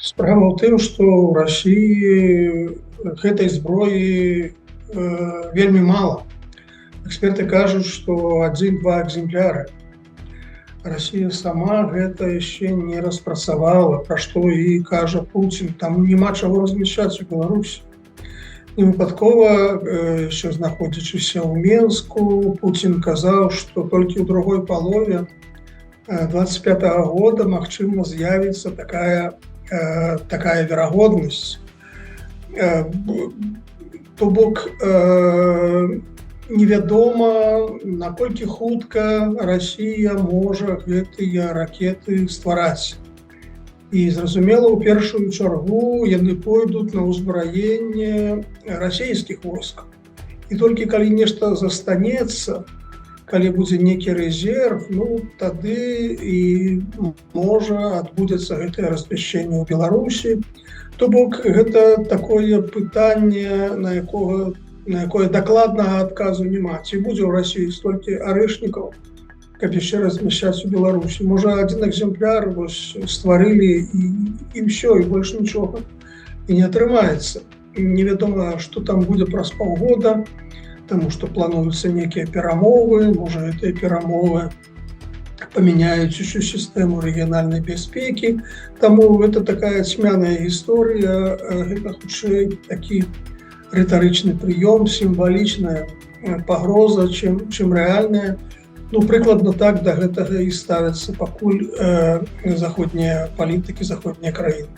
Справа ў тым, што ў Расіі гэтай зброі вельмі мала. Эксперты кажуць, што 1-2 экземпляры. Расія сама гэта яшчэ не распрацавала, пра што і кажа Пуцін. Там няма чаго размяшчаць у Беларусі. Невыпадкова, яшчэ знаходзячыся ў Менску, Пуцін казаў, што толькі ў другой палове 25-го года магчыма з'явіцца такая верагоднасць. То бок невядома, наколькі хутка Расія можа гэтыя ракеты ствараць. І зразумела, у першую чаргу яны пойдуць на ўзбраенне расійскіх войскаў. І толькі калі нешта застанецца, калі будзе нейкі рэзерв, тады і можа адбудзецца гэтае размяшчэнне ў Беларусі. То бок гэта такое пытанне, на якое дакладнага адказу няма. Ці будзе ў Расіі столькі арэшнікаў, каб яшчэ размяшчаць у Беларусі. Можа, 1 экземпляр стварылі і ўсё, і больш нічога і не атрымаецца. Невядома, што там будзе праз паўгода, таму што плануюцца нейкія перамовы, можа, гэтыя перамовы памяняюць усю сістэму рэгіянальнай бяспекі. Таму гэта такая цьмяная гісторыя, гэта хутчэй такі рытарычны прыём, сімвалічная пагроза, чым рэальная. Прыкладна так да гэтага і ставяцца пакуль заходнія палітыкі, заходнія краіны.